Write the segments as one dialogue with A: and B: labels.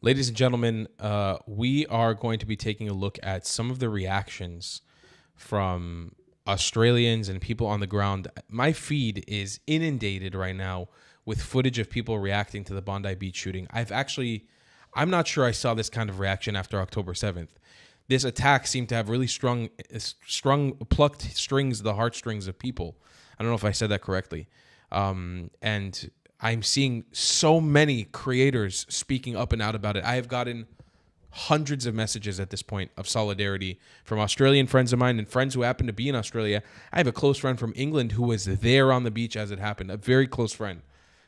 A: Ladies and gentlemen, we are going to be taking a look at some of the reactions from Australians and people on the ground. My feed is inundated right now with footage of people reacting to the Bondi Beach shooting. I'm not sure I saw this kind of reaction after October 7th. This attack seemed to have really plucked strings, the heartstrings of people. I don't know if I said that correctly. And I'm seeing so many creators speaking up and out about it. I have gotten hundreds of messages at this point of solidarity from Australian friends of mine and friends who happen to be in Australia. I have a close friend from England who was there on the beach as it happened, a very close friend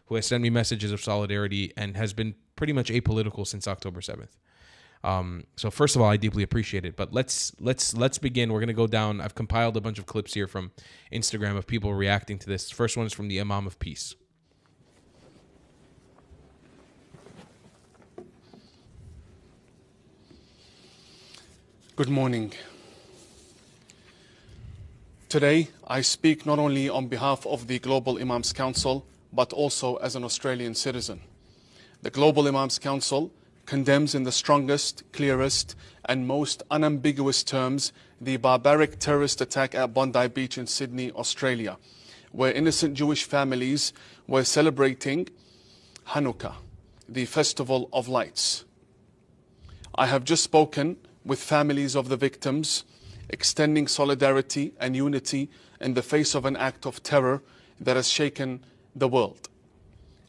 A: who has sent me messages of solidarity and has been pretty much apolitical since October 7th. So first of all, I deeply appreciate it. But let's begin. We're gonna go down. I've compiled a bunch of clips here from Instagram of people reacting to this. First one is from the Imam of Peace.
B: Good morning. Today, I speak not only on behalf of the Global Imams Council, but also as an Australian citizen. The Global Imams Council condemns in the strongest, clearest, and most unambiguous terms the barbaric terrorist attack at Bondi Beach in Sydney, Australia, where innocent Jewish families were celebrating Hanukkah, the Festival of Lights. I have just spoken with families of the victims, extending solidarity and unity in the face of an act of terror that has shaken the world.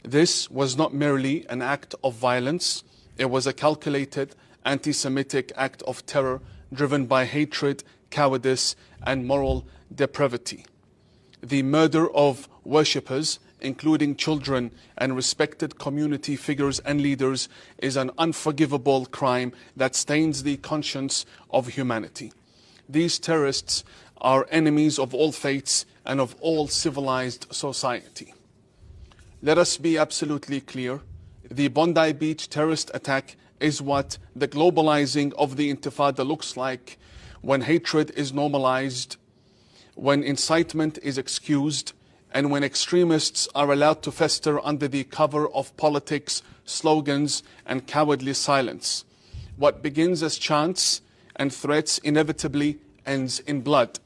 B: This was not merely an act of violence, it was a calculated anti-Semitic act of terror driven by hatred, cowardice, and moral depravity. The murder of worshippers, including children and respected community figures and leaders, is an unforgivable crime that stains the conscience of humanity. These terrorists are enemies of all faiths and of all civilized society. Let us be absolutely clear. The Bondi Beach terrorist attack is what the globalizing of the Intifada looks like when hatred is normalized, when incitement is excused, and when extremists are allowed to fester under the cover of politics, slogans, and cowardly silence. What begins as chants and threats inevitably ends in blood.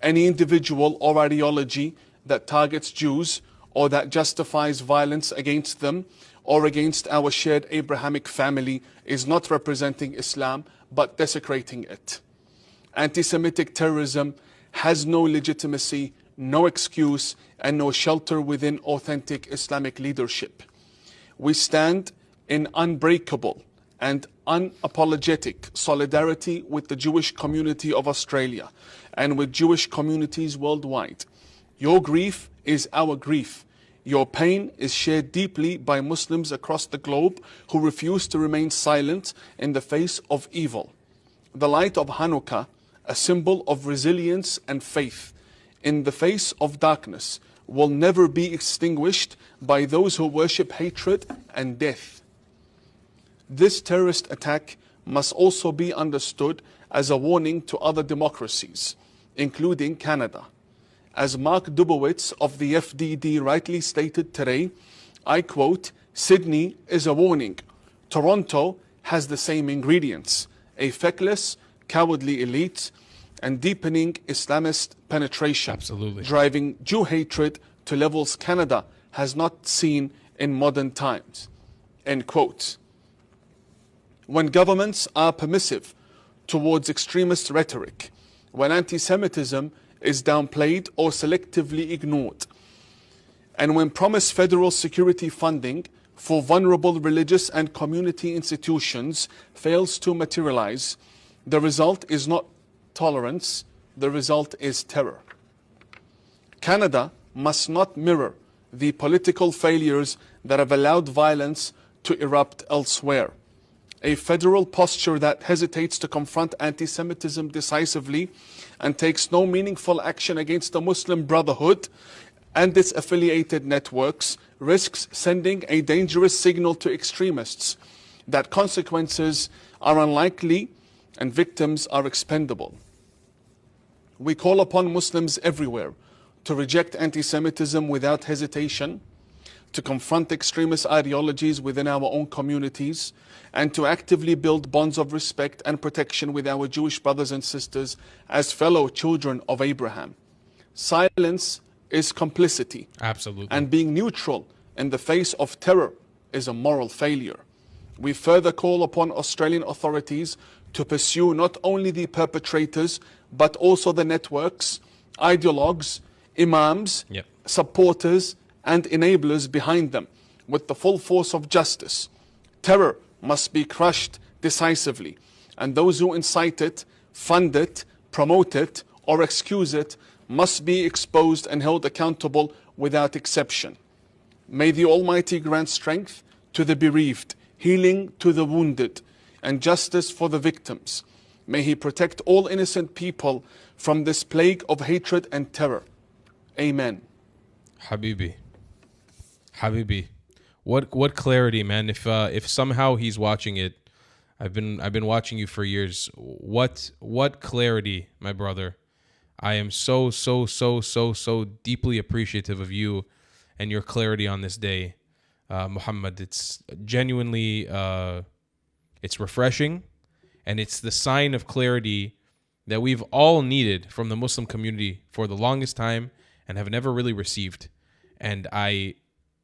B: Any individual or ideology that targets Jews or that justifies violence against them or against our shared Abrahamic family is not representing Islam, but desecrating it. Anti-Semitic terrorism has no legitimacy, no excuse, and no shelter within authentic Islamic leadership. We stand in unbreakable and unapologetic solidarity with the Jewish community of Australia and with Jewish communities worldwide. Your grief is our grief. Your pain is shared deeply by Muslims across the globe who refuse to remain silent in the face of evil. The light of Hanukkah, a symbol of resilience and faith in the face of darkness, will never be extinguished by those who worship hatred and death. This terrorist attack must also be understood as a warning to other democracies, including Canada. As Mark Dubowitz of the FDD rightly stated today, I quote, "Sydney is a warning. Toronto has the same ingredients: a feckless, cowardly elite and deepening Islamist penetration,
A: Absolutely.
B: driving Jew hatred to levels Canada has not seen in modern times." End quote. When governments are permissive towards extremist rhetoric, when anti-Semitism is downplayed or selectively ignored, and when promised federal security funding for vulnerable religious and community institutions fails to materialize, the result is not tolerance, the result is terror. Canada must not mirror the political failures that have allowed violence to erupt elsewhere. A federal posture that hesitates to confront anti-Semitism decisively and takes no meaningful action against the Muslim Brotherhood and its affiliated networks risks sending a dangerous signal to extremists that consequences are unlikely and victims are expendable. We call upon Muslims everywhere to reject anti-Semitism without hesitation, to confront extremist ideologies within our own communities, and to actively build bonds of respect and protection with our Jewish brothers and sisters as fellow children of Abraham. Silence is complicity.
A: Absolutely.
B: And being neutral in the face of terror is a moral failure. We further call upon Australian authorities to pursue not only the perpetrators, but also the networks, ideologues, imams, supporters, and enablers behind them with the full force of justice. Terror must be crushed decisively, and those who incite it, fund it, promote it, or excuse it must be exposed and held accountable without exception. May the Almighty grant strength to the bereaved, healing to the wounded, and justice for the victims. May He protect all innocent people from this plague of hatred and terror. Amen.
A: Habibi. What clarity, man. If somehow he's watching it, I've been watching you for years. What clarity, my brother. I am so deeply appreciative of you and your clarity on this day, Muhammad. It's genuinely it's refreshing, and it's the sign of clarity that we've all needed from the Muslim community for the longest time and have never really received. And I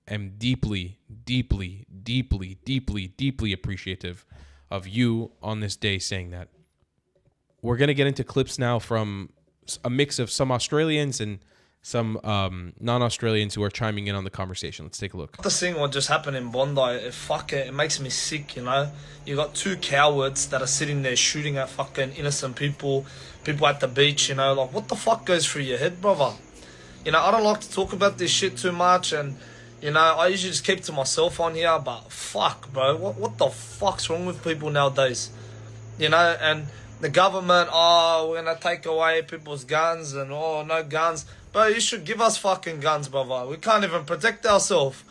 A: am deeply appreciative of you on this day saying that. We're going to get into clips now from a mix of some Australians and some non-Australians who are chiming in on the conversation. Let's take a look.
C: The thing what just happened in Bondi, it makes me sick, you know. You got two cowards that are sitting there shooting at fucking innocent people at the beach, you know. Like, what the fuck goes through your head, brother? You know, I don't like to talk about this shit too much, and, you know, I usually just keep to myself on here, but fuck, bro. What the fuck's wrong with people nowadays? You know, and the government, oh, we're going to take away people's guns, and, oh, no guns. Bro, you should give us fucking guns, brother. We can't even protect ourselves.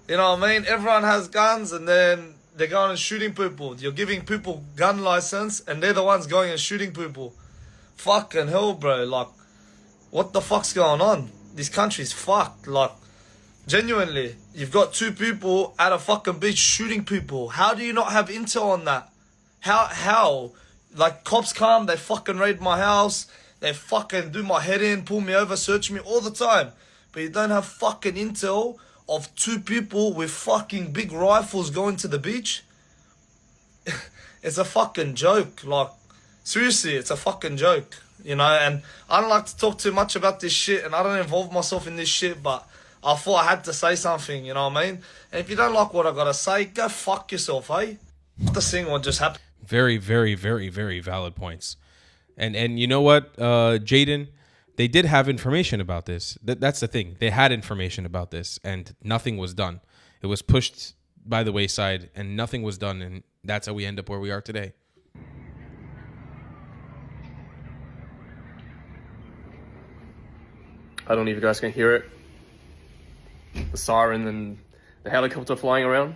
C: You know what I mean? Everyone has guns, and then they're going and shooting people. You're giving people gun license, and they're the ones going and shooting people. Fucking hell, bro. Like, what the fuck's going on? This country's fucked. Like, genuinely, you've got two people at a fucking beach shooting people. How do you not have intel on that? How? Like, cops come, they fucking raid my house. They fucking do my head in, pull me over, search me all the time. But you don't have fucking intel of two people with fucking big rifles going to the beach? It's a fucking joke. Like, seriously, it's a fucking joke. You know, and I don't like to talk too much about this shit, and I don't involve myself in this shit, but I thought I had to say something, you know what I mean? And if you don't like what I gotta say, go fuck yourself, eh? The thing what just happened.
A: Very valid points. And you know what, Jaden, they did have information about this. That's the thing. They had information about this, and nothing was done. It was pushed by the wayside, and nothing was done, and that's how we end up where we are today.
D: I don't know if you guys can hear it. The siren and the helicopter flying around.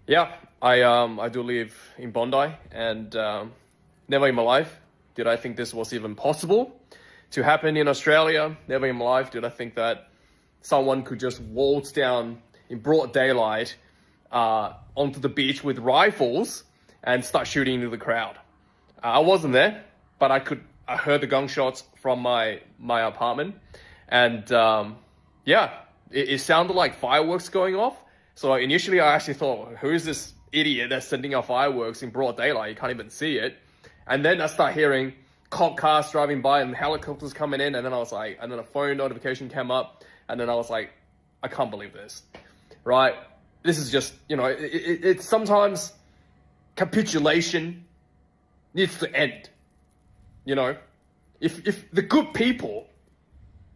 D: Yeah, I do live in Bondi, and never in my life did I think this was even possible to happen in Australia. Never in my life did I think that someone could just waltz down in broad daylight onto the beach with rifles and start shooting into the crowd. I wasn't there, but I heard the gunshots from my apartment, and yeah, it sounded like fireworks going off. So initially I actually thought, who is this idiot that's sending off fireworks in broad daylight? You can't even see it. And then I start hearing cop cars driving by and helicopters coming in, and then I was like, and then a phone notification came up, and then I was like, I can't believe this, right? This is just, you know, it's sometimes capitulation needs to end. You know, if the good people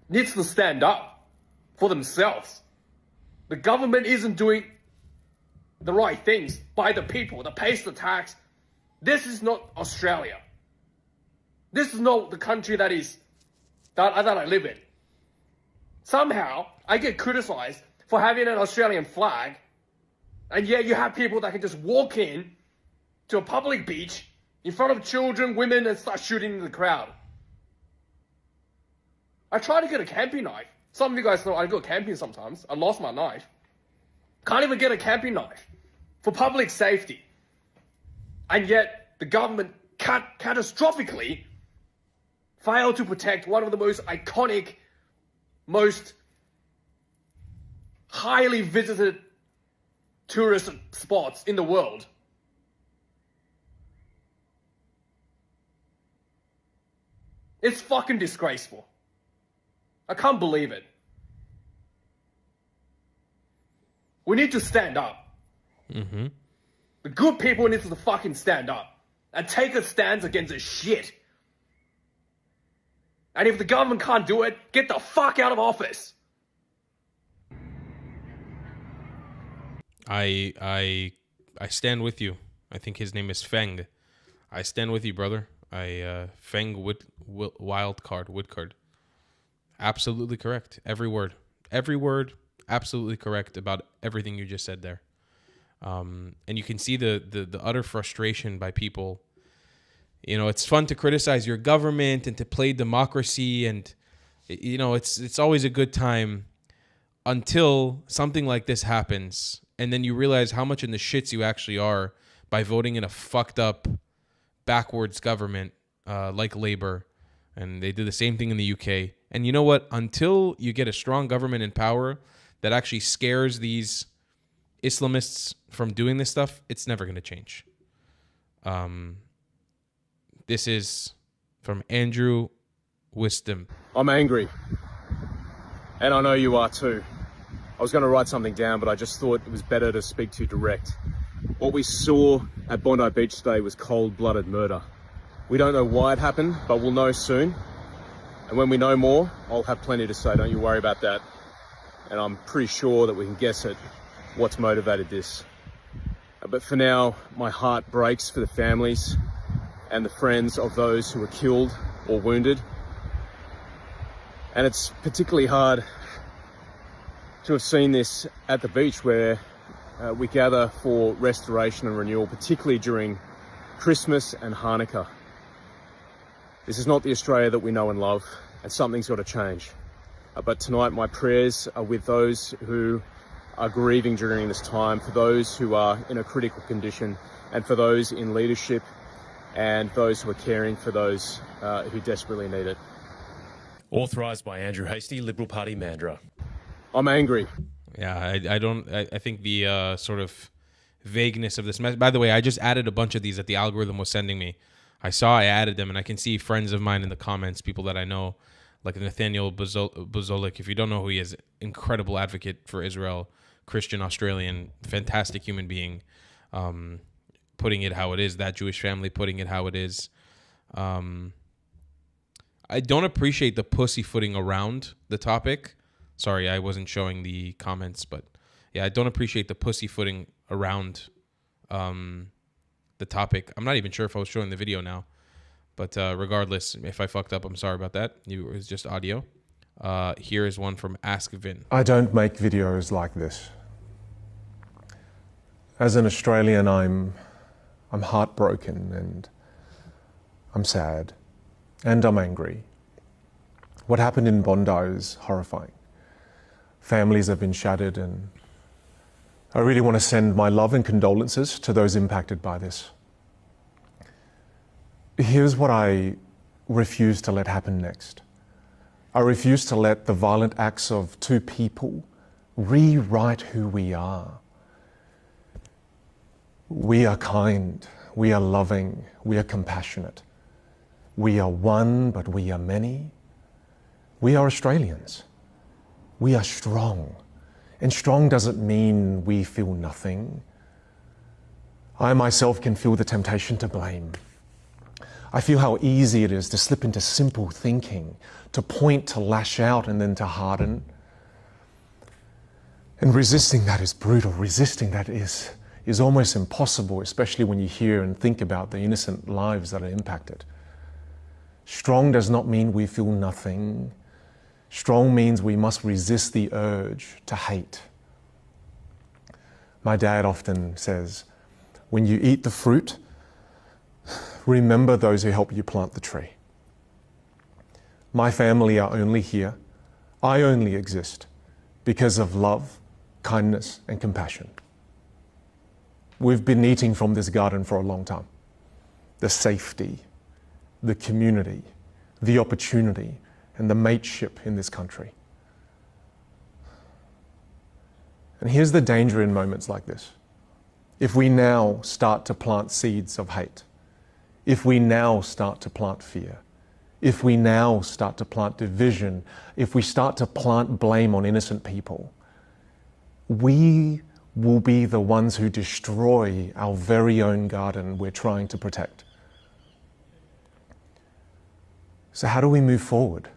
D: needs to stand up for themselves, the government isn't doing the right things by the people that pays the tax. This is not Australia. This is not the country that I live in. Somehow, I get criticized for having an Australian flag, and yet you have people that can just walk in to a public beach in front of children, women, and start shooting in the crowd. I tried to get a camping knife. Some of you guys know I go camping sometimes. I lost my knife. can't even get a camping knife for public safety. And yet the government catastrophically failed to protect one of the most iconic, most highly visited tourist spots in the world. It's fucking disgraceful. I can't believe it. We need to stand up.
A: Mm-hmm.
D: The good people need to fucking stand up and take a stance against this shit. And if the government can't do it, get the fuck out of office.
A: I stand with you. I think his name is Feng. I stand with you, brother. Feng Woodcard. Absolutely correct. Every word, absolutely correct about everything you just said there. And you can see the utter frustration by people. You know, it's fun to criticize your government and to play democracy, and you know, it's always a good time until something like this happens, and then you realize how much in the shits you actually are by voting in a fucked up, backwards government like Labour, and they did the same thing in the UK. And you know what? Until you get a strong government in power that actually scares these Islamists from doing this stuff, it's never going to change. This is from Andrew Wisdom.
E: I'm angry. And I know you are too. I was going to write something down, but I just thought it was better to speak to you direct. What we saw at Bondi Beach today was cold-blooded murder. We don't know why it happened, but we'll know soon. And when we know more, I'll have plenty to say. Don't you worry about that. And I'm pretty sure that we can guess at what's motivated this. But for now, my heart breaks for the families and the friends of those who were killed or wounded. And it's particularly hard to have seen this at the beach where we gather for restoration and renewal, particularly during Christmas and Hanukkah. This is not the Australia that we know and love, and something's got to change. But tonight my prayers are with those who are grieving during this time, for those who are in a critical condition, and for those in leadership and those who are caring for those who desperately need it.
F: Authorised by Andrew Hastie, Liberal Party, Mandurah.
E: I'm angry.
A: Yeah, I think the sort of vagueness of this message. By the way, I just added a bunch of these that the algorithm was sending me. I added them, and I can see friends of mine in the comments, people that I know, like Nathaniel Buzolik. If you don't know who he is, incredible advocate for Israel, Christian Australian, fantastic human being, putting it how it is, that Jewish family putting it how it is. I don't appreciate the pussyfooting around the topic. Sorry, I wasn't showing the comments, but yeah, I don't appreciate the pussyfooting around the topic. I'm not even sure if I was showing the video now, but regardless, if I fucked up, I'm sorry about that. It was just audio. Here is one from Ask Vin.
G: I don't make videos like this. As an Australian, I'm heartbroken, and I'm sad, and I'm angry. What happened in Bondi is horrifying. Families have been shattered, and I really want to send my love and condolences to those impacted by this. Here's what I refuse to let happen next. I refuse to let the violent acts of two people rewrite who we are. We are kind, we are loving, we are compassionate. We are one, but we are many. We are Australians. We are strong. And strong doesn't mean we feel nothing. I myself can feel the temptation to blame. I feel how easy it is to slip into simple thinking, to point, to lash out, and then to harden. And resisting that is brutal. Resisting that is almost impossible, especially when you hear and think about the innocent lives that are impacted. Strong does not mean we feel nothing. Strong means we must resist the urge to hate. My dad often says, when you eat the fruit, remember those who helped you plant the tree. My family are only here. I only exist because of love, kindness, and compassion. We've been eating from this garden for a long time. The safety, the community, the opportunity, and the mateship in this country. And here's the danger in moments like this. If we now start to plant seeds of hate, if we now start to plant fear, if we now start to plant division, if we start to plant blame on innocent people, we will be the ones who destroy our very own garden we're trying to protect. So how do we move forward?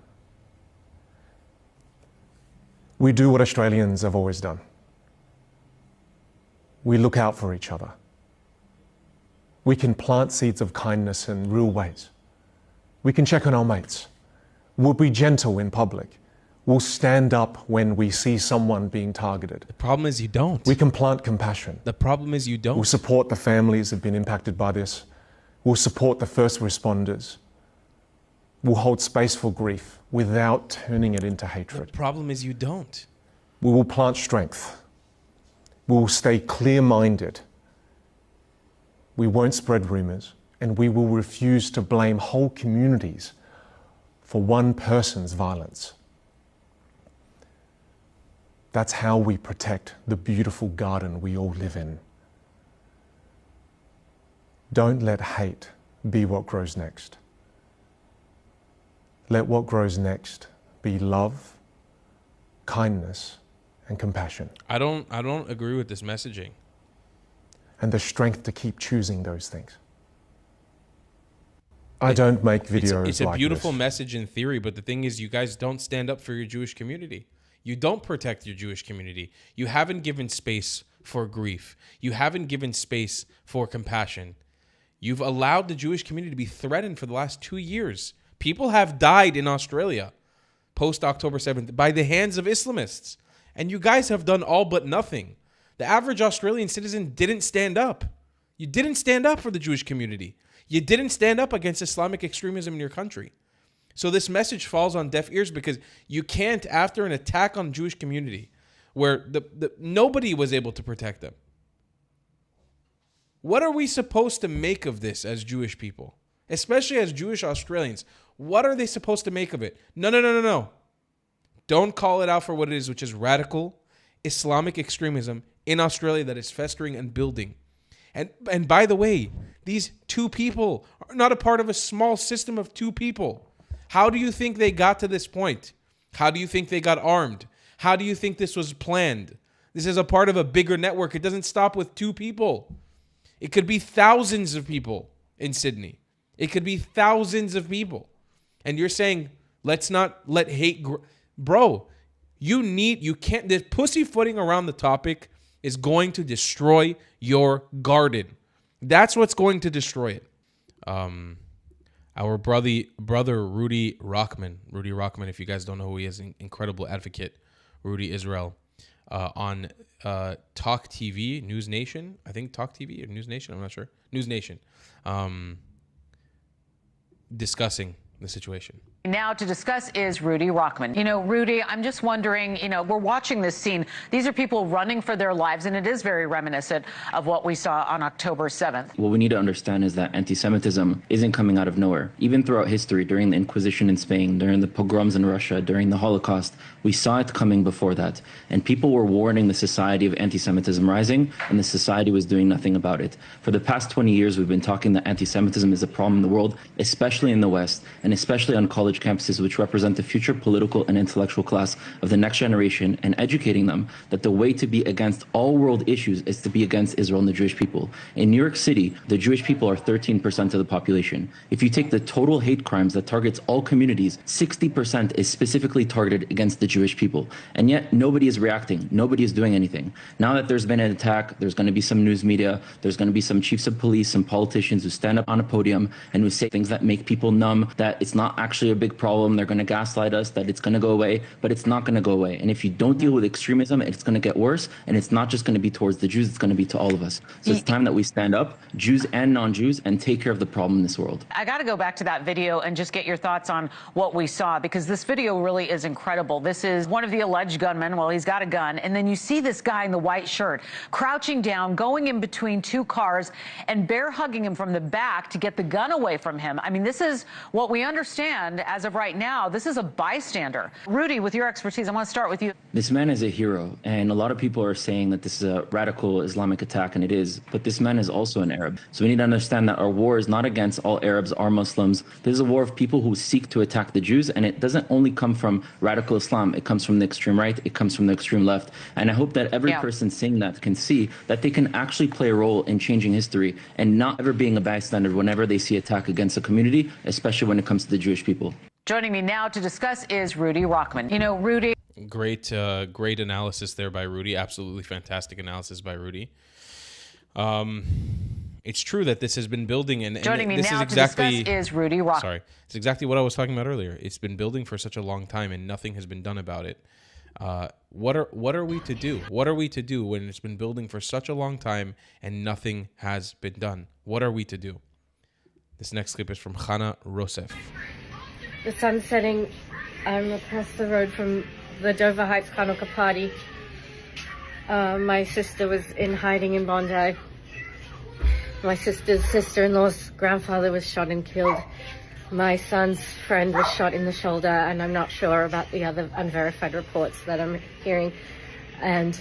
G: We do what Australians have always done. We look out for each other. We can plant seeds of kindness in real ways. We can check on our mates. We'll be gentle in public. We'll stand up when we see someone being targeted.
A: The problem is you don't.
G: We can plant compassion.
A: The problem is you don't.
G: We'll support the families who've been impacted by this. We'll support the first responders. We'll hold space for grief without turning it into hatred.
A: The problem is you don't.
G: We will plant strength. We will stay clear-minded. We won't spread rumors, and we will refuse to blame whole communities for one person's violence. That's how we protect the beautiful garden we all live in. Don't let hate be what grows next. Let what grows next be love, kindness, and compassion.
A: I don't agree with this messaging.
G: And the strength to keep choosing those things. I don't make videos
A: It's a
G: like
A: beautiful
G: this.
A: message in theory, but the thing is you guys don't stand up for your Jewish community. You don't protect your Jewish community. You haven't given space for grief. You haven't given space for compassion. You've allowed the Jewish community to be threatened for the last 2 years. People have died in Australia post-October 7th by the hands of Islamists. And you guys have done all but nothing. The average Australian citizen didn't stand up. You didn't stand up for the Jewish community. You didn't stand up against Islamic extremism in your country. So this message falls on deaf ears because you can't, after an attack on the Jewish community, where nobody was able to protect them. What are we supposed to make of this as Jewish people? Especially as Jewish Australians. What are they supposed to make of it? No. Don't call it out for what it is, which is radical Islamic extremism in Australia that is festering and building. And by the way, these two people are not a part of a small system of two people. How do you think they got to this point? How do you think they got armed? How do you think this was planned? This is a part of a bigger network. It doesn't stop with two people. It could be thousands of people in Sydney. It could be thousands of people. And you're saying, let's not let hate grow. Bro, you can't, the pussyfooting around the topic is going to destroy your garden. That's what's going to destroy it. Our brother Rudy Rockman, if you guys don't know who he is, an incredible advocate, Rudy Israel, on Talk TV, News Nation, I think Talk TV or News Nation, I'm not sure, News Nation, discussing the situation.
H: Now to discuss is Rudy Rockman. You know, Rudy, I'm just wondering, we're watching this scene. These are people running for their lives, and it is very reminiscent of what we saw on October 7th.
I: What we need to understand is that anti-Semitism isn't coming out of nowhere. Even throughout history, during the Inquisition in Spain, during the pogroms in Russia, during the Holocaust, we saw it coming before that. And people were warning the society of anti-Semitism rising, and the society was doing nothing about it. For the past 20 years, we've been talking that anti-Semitism is a problem in the world, especially in the West, and especially on college campuses, which represent the future political and intellectual class of the next generation, and educating them that the way to be against all world issues is to be against Israel and the Jewish people. In New York City, the Jewish people are 13% of the population. If you take the total hate crimes that targets all communities, 60% is specifically targeted against the Jewish people. And yet nobody is reacting. Nobody is doing anything. Now that there's been an attack, there's going to be some news media, there's going to be some chiefs of police, some politicians who stand up on a podium and who say things that make people numb, that it's not actually a big big problem. They're going to gaslight us that it's going to go away, but it's not going to go away. And if you don't deal with extremism, it's going to get worse. And it's not just going to be towards the Jews, it's going to be to all of us. So it's time that we stand up, Jews and non-Jews, and take care of the problem in this world.
H: I got to go back to that video and just get your thoughts on what we saw, because this video really is incredible. This is one of the alleged gunmen. Well, he's got a gun. And then you see this guy in the white shirt crouching down, going in between two cars and bear hugging him from the back to get the gun away from him. I mean, this is what we understand as of right now. This is a bystander. Rudy, with your expertise, I want to start with you.
I: This man is a hero, and a lot of people are saying that this is a radical Islamic attack, and it is, but this man is also an Arab. So we need to understand that our war is not against all Arabs or Muslims. This is a war of people who seek to attack the Jews, and it doesn't only come from radical Islam. It comes from the extreme right, it comes from the extreme left. And I hope that every person saying that can see that they can actually play a role in changing history and not ever being a bystander whenever they see attack against a community, especially when it comes to the Jewish people.
H: Joining me now to discuss is Rudy Rockman. You know, Rudy.
A: Great analysis there by Rudy. Absolutely fantastic analysis by Rudy. It's true that this has been building, and
H: joining me
A: this
H: now
A: is exactly,
H: to discuss is Rudy Rockman.
A: Sorry, it's exactly what I was talking about earlier. It's been building for such a long time, and nothing has been done about it. What are we to do? What are we to do when it's been building for such a long time and nothing has been done? What are we to do? This next clip is from Hannah Rosef.
J: The sun's setting. I'm across the road from the Dover Heights Hanukkah party. My sister was in hiding in Bondi. My sister's sister-in-law's grandfather was shot and killed. My son's friend was shot in the shoulder, and I'm not sure about the other unverified reports that I'm hearing. And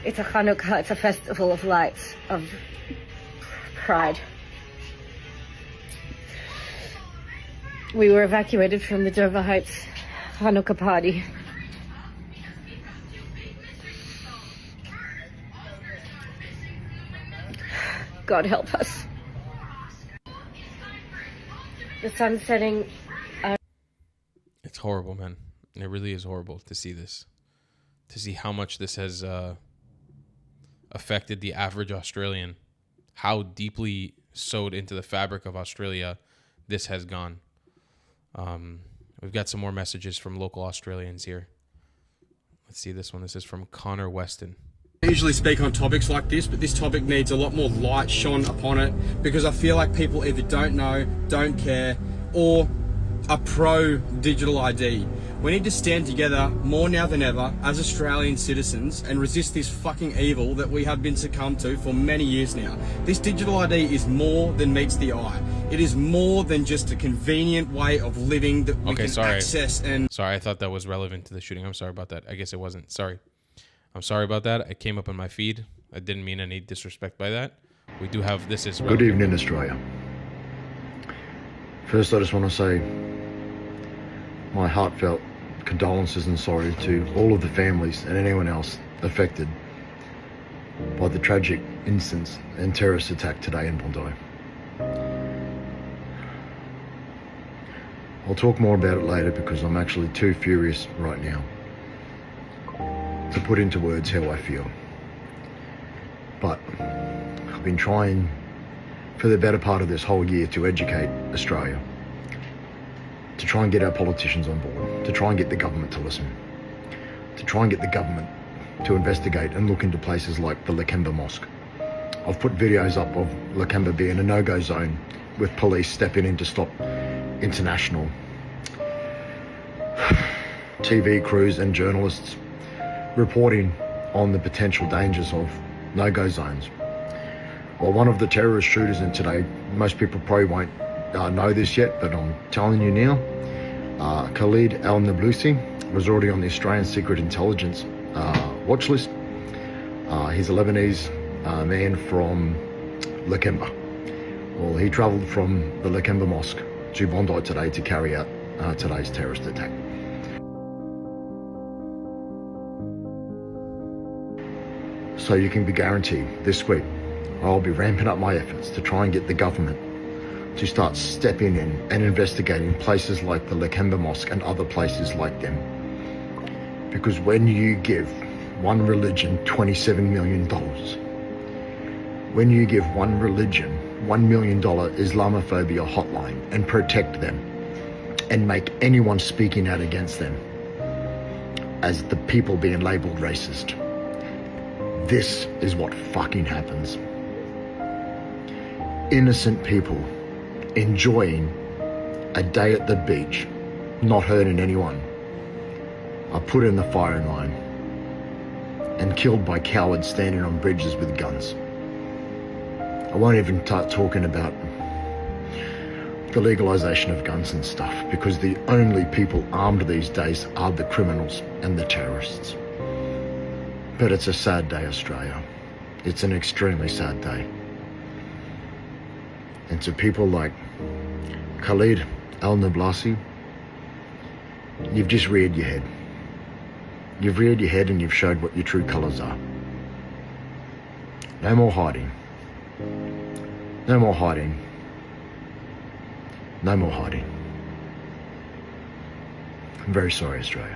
J: it's a Hanukkah, it's a festival of lights, of pride. We were evacuated from the Dover Heights Hanukkah party. God help us. The sun's setting.
A: It's horrible, man. It really is horrible to see this. To see how much this has affected the average Australian. How deeply sewed into the fabric of Australia this has gone. We've got some more messages from local Australians here. Let's see this one. This is from Connor Weston.
K: I usually speak on topics like this, but this topic needs a lot more light shone upon it, because I feel like people either don't know, don't care, or are pro digital ID. We need to stand together more now than ever as Australian citizens and resist this fucking evil that we have been succumbed to for many years now. This digital ID is more than meets the eye. It is more than just a convenient way of living that we can access. And
A: sorry, I thought that was relevant to the shooting. I'm sorry about that. I guess it wasn't. Sorry. I'm sorry about that. It came up in my feed. I didn't mean any disrespect by that. We do have this as well.
L: Good evening, Australia. First, I just want to say my heartfelt condolences and sorry to all of the families and anyone else affected by the tragic instance and terrorist attack today in Bondi. I'll talk more about it later because I'm actually too furious right now to put into words how I feel. But I've been trying for the better part of this whole year to educate Australia, to try and get our politicians on board, to try and get the government to listen, to try and get the government to investigate and look into places like the Lakemba Mosque. I've put videos up of Lakemba being a no-go zone with police stepping in to stop international TV crews and journalists reporting on the potential dangers of no-go zones. Well, one of the terrorist shooters in today, most people probably won't know this yet, but I'm telling you now, Khalid al-Nablusi was already on the Australian Secret Intelligence watch list. He's a Lebanese man from Lakemba. Well, he travelled from the Lakemba Mosque to Bondi today to carry out today's terrorist attack. So you can be guaranteed this week I'll be ramping up my efforts to try and get the government to start stepping in and investigating places like the Lakemba Mosque and other places like them. Because when you give one religion $27 million, when you give one religion $1 million Islamophobia hotline and protect them and make anyone speaking out against them as the people being labelled racist. This is what fucking happens. Innocent people enjoying a day at the beach, not hurting anyone, are put in the firing line and killed by cowards standing on bridges with guns. I won't even start talking about the legalization of guns and stuff, because the only people armed these days are the criminals and the terrorists. But it's a sad day, Australia. It's an extremely sad day. And to people like Khalid al-Nablasi, you've just reared your head. You've reared your head and you've showed what your true colours are. No more hiding. No more hiding. No more hiding. I'm very sorry, Australia.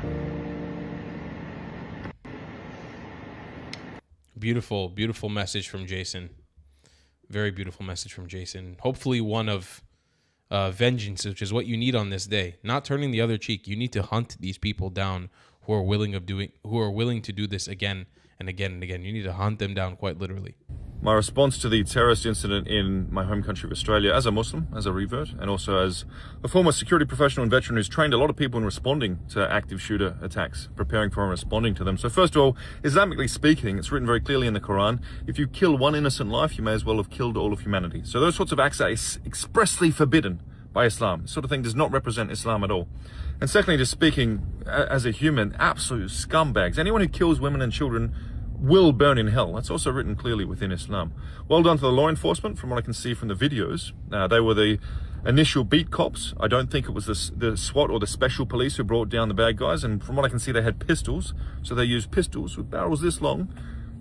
A: Beautiful, beautiful message from Jason. Very beautiful message from Jason. Hopefully one of vengeance, which is what you need on this day. Not turning the other cheek. You need to hunt these people down who are willing to do this again and again and again. You need to hunt them down, quite literally.
M: My response to the terrorist incident in my home country of Australia, as a Muslim, as a revert, and also as a former security professional and veteran who's trained a lot of people in responding to active shooter attacks, preparing for and responding to them. So first of all, Islamically speaking, it's written very clearly in the Quran, if you kill one innocent life, you may as well have killed all of humanity. So those sorts of acts are expressly forbidden by Islam. This sort of thing does not represent Islam at all. And secondly, just speaking as a human, absolute scumbags. Anyone who kills women and children will burn in hell. That's also written clearly within Islam. Well done to the law enforcement. From what I can see from the videos, they were the initial beat cops. I don't think it was the SWAT or the special police who brought down the bad guys. And from what I can see, they had pistols. So they used pistols with barrels this long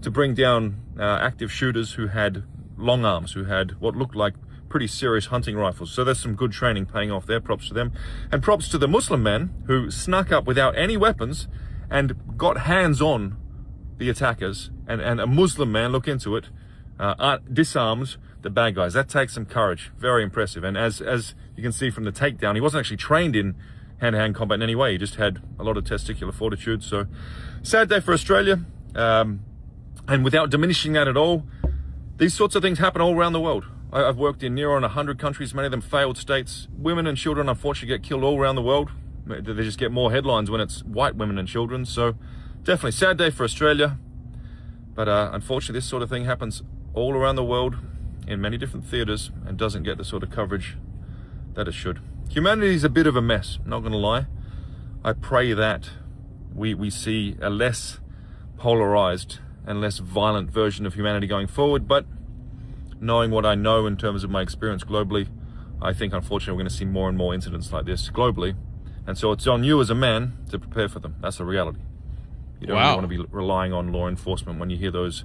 M: to bring down active shooters who had long arms, who had what looked like pretty serious hunting rifles. So there's some good training paying off there. Props to them. And props to the Muslim man who snuck up without any weapons and got hands on the attackers, and a Muslim man, look into it, disarmed the bad guys. That takes some courage. Very impressive. And as you can see from the takedown, he wasn't actually trained in hand-to-hand combat in any way. He just had a lot of testicular fortitude. So sad day for Australia. And without diminishing that at all, these sorts of things happen all around the world. I've worked in near on 100 countries, many of them failed states. Women and children unfortunately get killed all around the world. They just get more headlines when it's white women and children. So definitely sad day for Australia, but unfortunately this sort of thing happens all around the world in many different theatres and doesn't get the sort of coverage that it should. Humanity is a bit of a mess, not going to lie. I pray that we see a less polarised and less violent version of humanity going forward, but knowing what I know in terms of my experience globally, I think unfortunately we're going to see more and more incidents like this globally, and so it's on you as a man to prepare for them. That's the reality. You don't really want to be relying on law enforcement when you hear those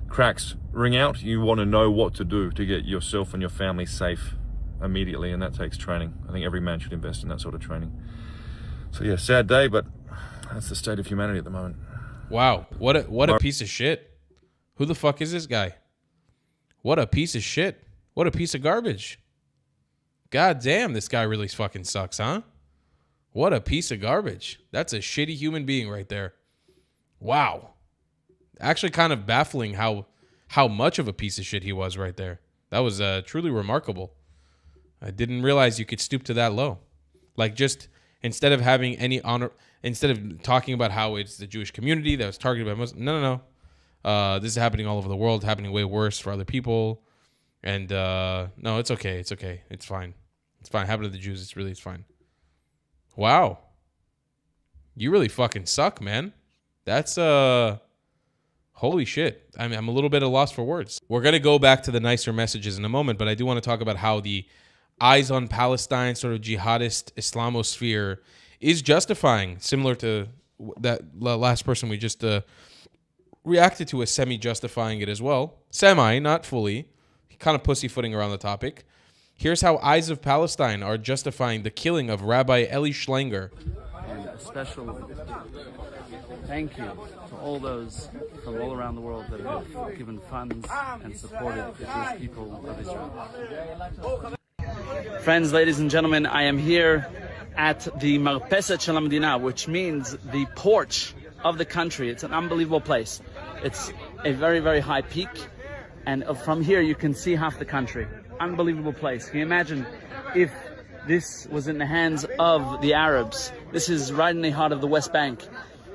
M: cracks ring out. You want to know what to do to get yourself and your family safe immediately, and that takes training. I think every man should invest in that sort of training. So yeah, sad day, but that's the state of humanity at the moment.
A: Wow, what a piece of shit. Who the fuck is this guy? What a piece of shit. What a piece of garbage. God damn, this guy really fucking sucks, huh? What a piece of garbage. That's a shitty human being right there. Wow. Actually kind of baffling how much of a piece of shit he was right there. That was truly remarkable. I didn't realize you could stoop to that low. Like, just instead of having any honor, instead of talking about how it's the Jewish community that was targeted by Muslims, no. This is happening all over the world, happening way worse for other people. And no, it's okay. It's okay. It's fine. It's fine. Happened to the Jews. It's fine. Wow. You really fucking suck, man. That's holy shit. I mean, I'm a little bit at a loss for words. We're going to go back to the nicer messages in a moment, but I do want to talk about how the eyes on Palestine sort of jihadist Islamosphere is justifying, similar to that last person we just reacted to, as semi-justifying it as well. Semi, not fully. Kind of pussyfooting around the topic. Here's how Eyes of Palestine are justifying the killing of Rabbi Eli Schlanger.
N: And a special thank you to all those from all around the world that have given funds and supported the Jewish people of Israel. Friends, ladies and gentlemen, I am here at the Marpeset Shel Hamedina, which means the porch of the country. It's an unbelievable place. It's a very, very high peak, and from here you can see half the country. Unbelievable place. Can you imagine if this was in the hands of the Arabs? This is right in the heart of the West Bank.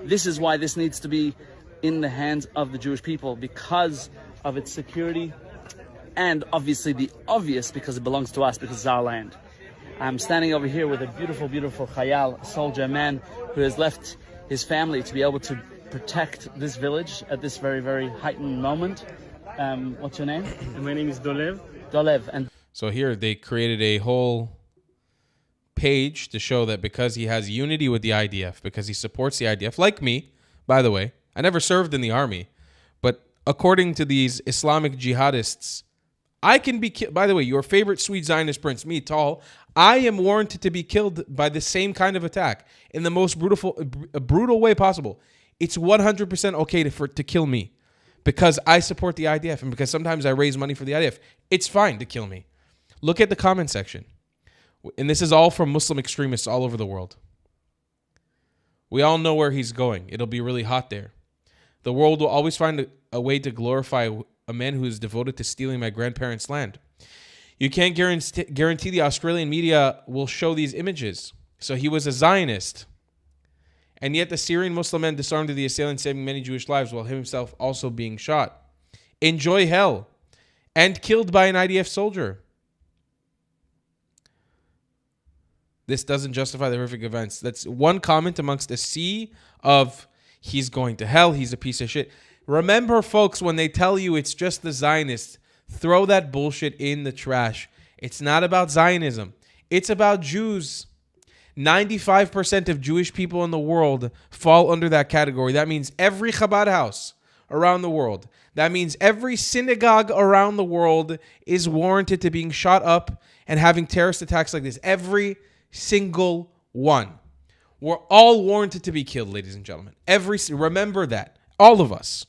N: This is why this needs to be in the hands of the Jewish people, because of its security, and obviously the obvious, because it belongs to us, because it's our land. I'm standing over here with a beautiful, beautiful Chayal, a soldier, a man who has left his family to be able to protect this village at this very, very heightened moment. What's your name?
O: My name is Dolev.
N: Dolev. And
A: so here they created a whole page to show that because he has unity with the IDF, because he supports the IDF, like me, by the way, I never served in the army, but according to these Islamic jihadists, I can be killed. By the way, your favorite sweet Zionist prince, me, Tal, I am warranted to be killed by the same kind of attack in the most brutal way possible. It's 100% okay to kill me because I support the IDF and because sometimes I raise money for the IDF. It's fine to kill me. Look at the comment section. And this is all from Muslim extremists all over the world. We all know where he's going. It'll be really hot there. The world will always find a way to glorify a man who is devoted to stealing my grandparents' land. You can't guarantee the Australian media will show these images. So he was a Zionist. And yet the Syrian Muslim men disarmed the assailant, saving many Jewish lives while himself also being shot. Enjoy hell. And killed by an IDF soldier. This doesn't justify the horrific events. That's one comment amongst a sea of he's going to hell, he's a piece of shit. Remember, folks, when they tell you it's just the Zionists, throw that bullshit in the trash. It's not about Zionism. It's about Jews. 95% of Jewish people in the world fall under that category. That means every Chabad house around the world. That means every synagogue around the world is warranted to being shot up and having terrorist attacks like this. Every single one. We're all warranted to be killed, ladies and gentlemen. Remember that. All of us.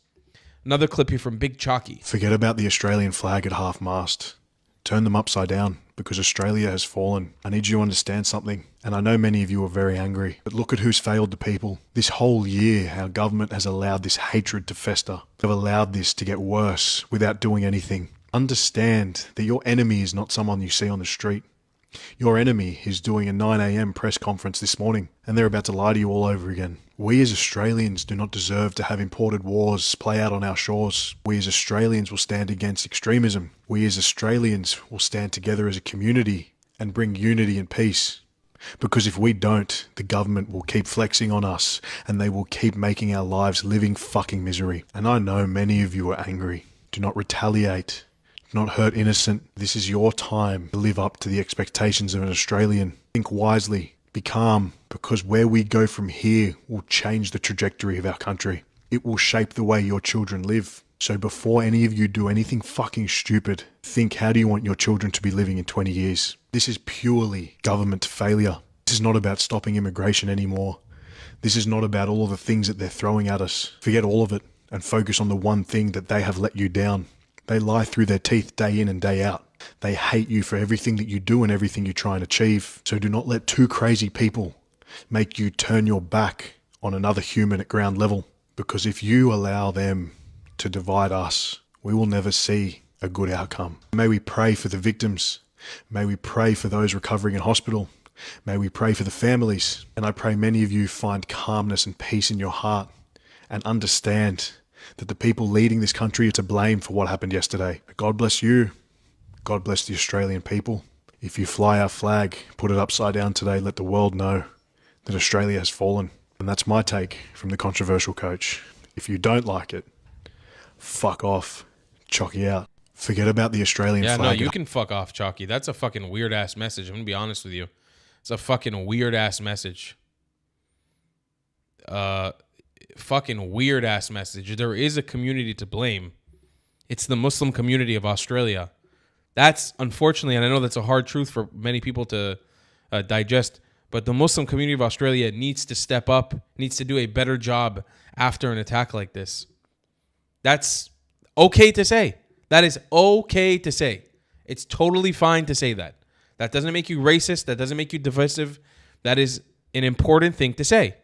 A: Another clip here from Big Chalky.
P: Forget about the Australian flag at half-mast. Turn them upside down, because Australia has fallen. I need you to understand something, and I know many of you are very angry, but look at who's failed the people. This whole year, our government has allowed this hatred to fester. They've allowed this to get worse without doing anything. Understand that your enemy is not someone you see on the street. Your enemy is doing a 9 a.m. press conference this morning, and they're about to lie to you all over again. We as Australians do not deserve to have imported wars play out on our shores. We as Australians will stand against extremism. We as Australians will stand together as a community and bring unity and peace. Because if we don't, the government will keep flexing on us, and they will keep making our lives living fucking misery. And I know many of you are angry. Do not retaliate. Not hurt innocent. This is your time to live up to the expectations of an Australian. Think wisely. Be calm, because where we go from here will change the trajectory of our country. It will shape the way your children live. So before any of you do anything fucking stupid, think, how do you want your children to be living in 20 years? This is purely government failure. This is not about stopping immigration anymore. This is not about all of the things that they're throwing at us. Forget all of it and focus on the one thing that they have let you down. They lie through their teeth day in and day out. They hate you for everything that you do and everything you try and achieve. So do not let two crazy people make you turn your back on another human at ground level. Because if you allow them to divide us, we will never see a good outcome. May we pray for the victims. May we pray for those recovering in hospital. May we pray for the families. And I pray many of you find calmness and peace in your heart and understand that the people leading this country are to blame for what happened yesterday. God bless you. God bless the Australian people. If you fly our flag, put it upside down today, let the world know that Australia has fallen. And that's my take from the controversial coach. If you don't like it, fuck off. Chalky out. Forget about the Australian flag.
A: Yeah, no, you can fuck off, Chalky. That's a fucking weird-ass message. I'm going to be honest with you. It's a fucking weird-ass message. Fucking weird-ass message. There is a community to blame. It's the Muslim community of Australia. That's, unfortunately, and I know that's a hard truth for many people to digest, But the Muslim community of Australia needs to step up, needs to do a better job after an attack like this. That's okay to say. That is okay to say. It's totally fine to say that. That doesn't make you racist. That doesn't make you divisive. That is an important thing to say.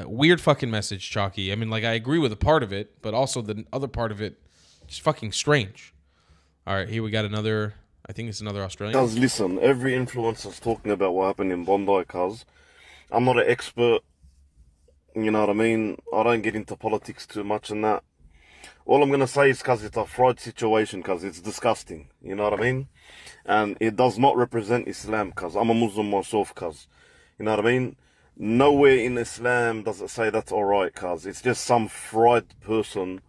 A: Weird fucking message, Chalky. I mean, like, I agree with a part of it, but also the other part of it is fucking strange. All right, here we got another, I think it's another Australian.
O: Cuz listen, every influencer's talking about what happened in Bondi, cuz I'm not an expert, you know what I mean? I don't get into politics too much and that. All I'm going to say is, cuz it's a fraud situation, cuz it's disgusting, you know what I mean? And it does not represent Islam, cuz I'm a Muslim myself, cuz, you know what I mean? Nowhere in Islam does it say that's alright, cuz it's just some fried person,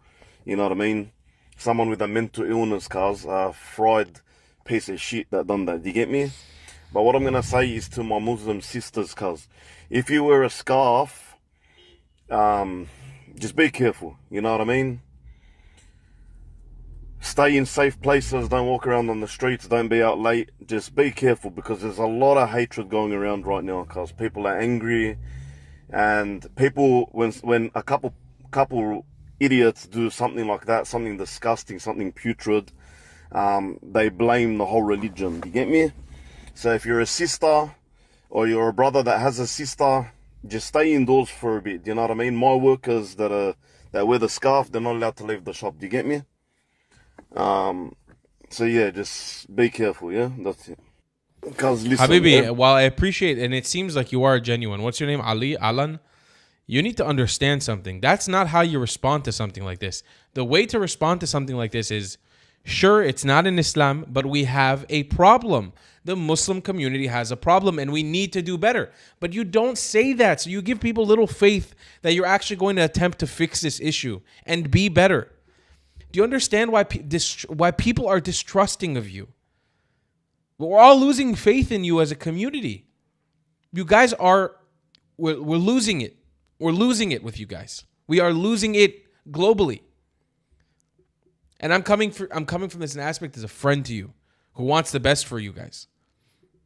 O: you know what I mean? Someone with a mental illness, cuz a fried piece of shit that done that. Do you get me? But what I'm going to say is to my Muslim sisters, cuz if you wear a scarf, just be careful, you know what I mean? Stay in safe places, don't walk around on the streets, don't be out late. Just be careful, because there's a lot of hatred going around right now, because people are angry, and people, when a couple idiots do something like that, something disgusting, something putrid, they blame the whole religion. Do you get me? So if you're a sister or you're a brother that has a sister, just stay indoors for a bit. Do you know what I mean? My workers that wear the scarf, they're not allowed to leave the shop. Do you get me? So yeah, just be careful, yeah? That's it. Because listen,
A: Habibi, while I appreciate, and it seems like you are genuine. What's your name? Ali? Alan? You need to understand something. That's not how you respond to something like this. The way to respond to something like this is, sure, it's not in Islam, but we have a problem. The Muslim community has a problem and we need to do better. But you don't say that. So you give people little faith that you're actually going to attempt to fix this issue and be better. Do you understand why people are distrusting of you? We're all losing faith in you as a community. You guys are, we're losing it. We're losing it with you guys. We are losing it globally. And I'm coming from this aspect as a friend to you who wants the best for you guys.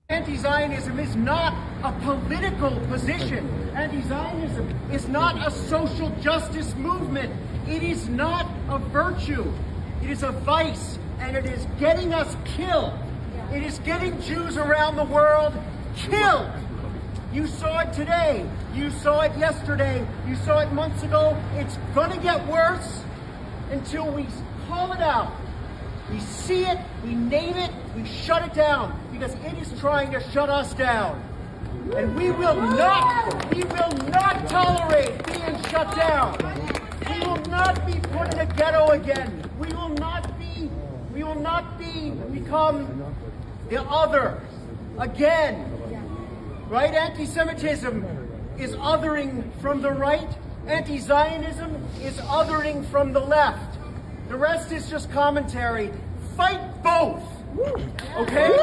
Q: Anti-Zionism is not a political position. Anti-Zionism is not a social justice movement. It is not a virtue. It is a vice, and it is getting us killed. It is getting Jews around the world killed. You saw it today. You saw it yesterday. You saw it months ago. It's going to get worse until we call it out. We see it, we name it, we shut it down, because it is trying to shut us down. And we will not tolerate being shut down. We will not be put in a ghetto again. We will not become the other again. Right? Anti-Semitism is othering from the right. Anti-Zionism is othering from the left. The rest is just commentary. Fight both. Okay?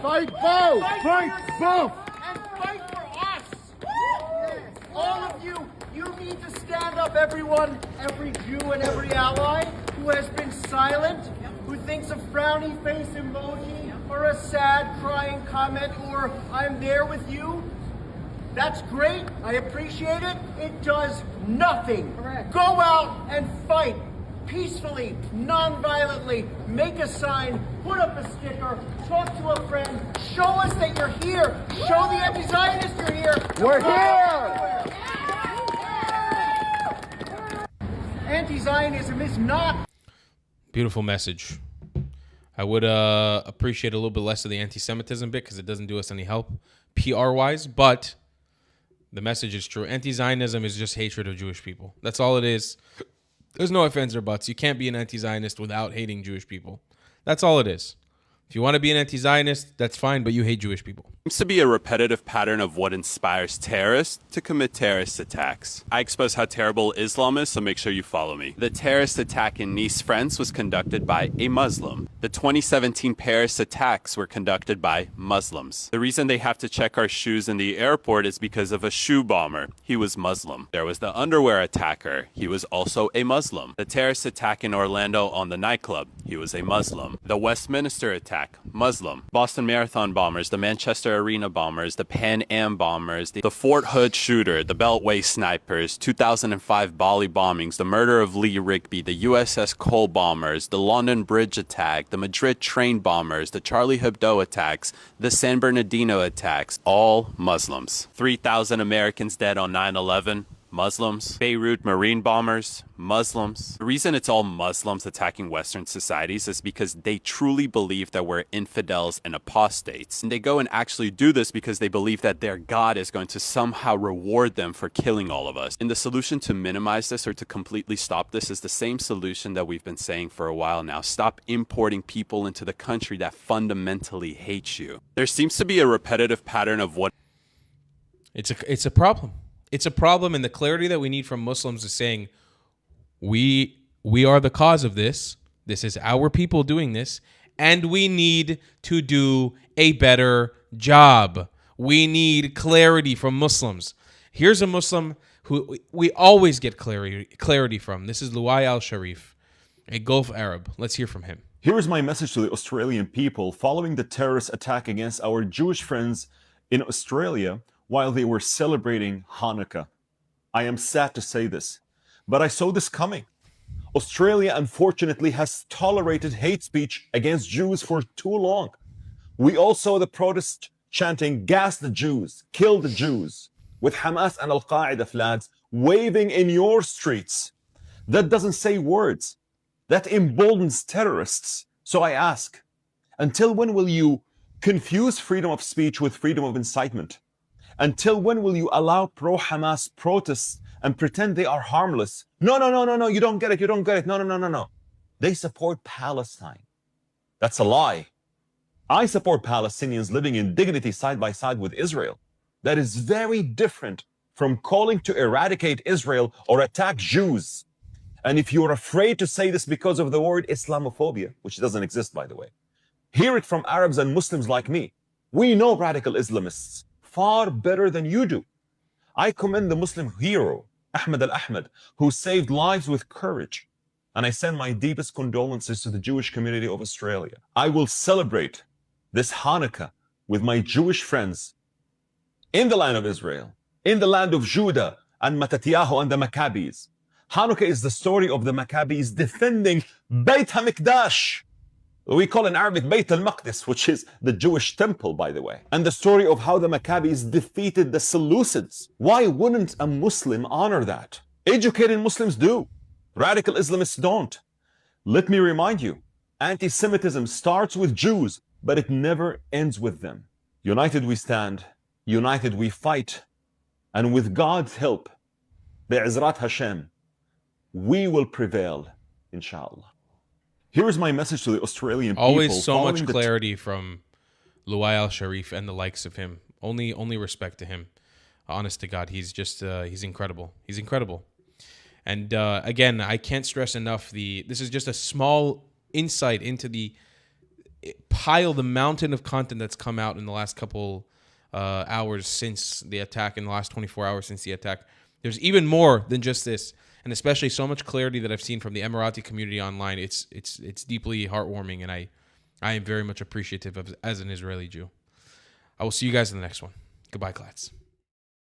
Q: Fight both. Fight both. And fight for us. All of you, you need to stand up, everyone, every Jew and every ally who has been silent, who thinks a frowny face emoji or a sad crying comment or I'm there with you. That's great. I appreciate it. It does nothing. Correct. Go out and fight. Peacefully, non-violently, make a sign, put up a sticker, talk to a friend, show us that you're here, show the anti-Zionists you're here. We're here! Anti-Zionism is not...
A: Beautiful message. I would appreciate a little bit less of the anti-Semitism bit because it doesn't do us any help PR-wise, but the message is true. Anti-Zionism is just hatred of Jewish people. That's all it is. There's no ifs, ands, or buts. You can't be an anti-Zionist without hating Jewish people. That's all it is. If you want to be an anti-Zionist, that's fine, but you hate Jewish people.
R: Seems to be a repetitive pattern of what inspires terrorists to commit terrorist attacks. I expose how terrible Islam is, so make sure you follow me. The terrorist attack in Nice, France was conducted by a Muslim. The 2017 Paris attacks were conducted by Muslims. The reason they have to check our shoes in the airport is because of a shoe bomber. He was Muslim. There was the underwear attacker. He was also a Muslim. The terrorist attack in Orlando on the nightclub. He was a Muslim. The Westminster attack. Muslim. Boston Marathon bombers. The Manchester Arena bombers, the Pan Am bombers, the Fort Hood shooter, the Beltway snipers, 2005 Bali bombings, the murder of Lee Rigby, the USS Cole bombers, the London Bridge attack, the Madrid train bombers, the Charlie Hebdo attacks, the San Bernardino attacks, all Muslims. 3,000 Americans dead on 9/11. Muslims. Beirut Marine bombers, Muslims. The reason it's all Muslims attacking Western societies is because they truly believe that we're infidels and apostates. And they go and actually do this because they believe that their God is going to somehow reward them for killing all of us. And the solution to minimize this or to completely stop this is the same solution that we've been saying for a while now. Stop importing people into the country that fundamentally hate you. There seems to be a repetitive pattern of what...
A: It's a problem. It's a problem, and the clarity that we need from Muslims is saying, we are the cause of this. This is our people doing this, and we need to do a better job. We need clarity from Muslims. Here's a Muslim who we always get clarity from. This is Luai Al-Sharif, a Gulf Arab. Let's hear from him.
S: Here is my message to the Australian people following the terrorist attack against our Jewish friends in Australia while they were celebrating Hanukkah. I am sad to say this, but I saw this coming. Australia, unfortunately, has tolerated hate speech against Jews for too long. We all saw the protests chanting, "Gas the Jews, kill the Jews," with Hamas and Al-Qaeda flags waving in your streets. That doesn't say words. That emboldens terrorists. So I ask, until when will you confuse freedom of speech with freedom of incitement? Until when will you allow pro-Hamas protests and pretend they are harmless? No, you don't get it, No. They support Palestine. That's a lie. I support Palestinians living in dignity side by side with Israel. That is very different from calling to eradicate Israel or attack Jews. And if you're afraid to say this because of the word Islamophobia, which doesn't exist, by the way, hear it from Arabs and Muslims like me. We know radical Islamists far better than you do. I commend the Muslim hero, Ahmed al-Ahmed, who saved lives with courage. And I send my deepest condolences to the Jewish community of Australia. I will celebrate this Hanukkah with my Jewish friends in the land of Israel, in the land of Judah and Mattatyahu and the Maccabees. Hanukkah is the story of the Maccabees defending Beit HaMikdash. We call in Arabic Beit al-Maqdis, which is the Jewish temple, by the way. And the story of how the Maccabees defeated the Seleucids. Why wouldn't a Muslim honor that? Educated Muslims do. Radical Islamists don't. Let me remind you, anti-Semitism starts with Jews, but it never ends with them. United we stand, united we fight, and with God's help, bi'izrat Hashem, we will prevail, inshallah. Here's my message to the Australian people.
A: Always so much clarity from Luai Al-Sharif and the likes of him. Only respect to him. Honest to God, he's just he's incredible. He's incredible. And again, I can't stress enough this is just a small insight into the mountain of content that's come out in the last couple hours since the attack, in the last 24 hours since the attack. There's even more than just this. And especially so much clarity that I've seen from the Emirati community online. It's deeply heartwarming, and I am very much appreciative of as an Israeli Jew. I will see you guys in the next one. Goodbye, Clats.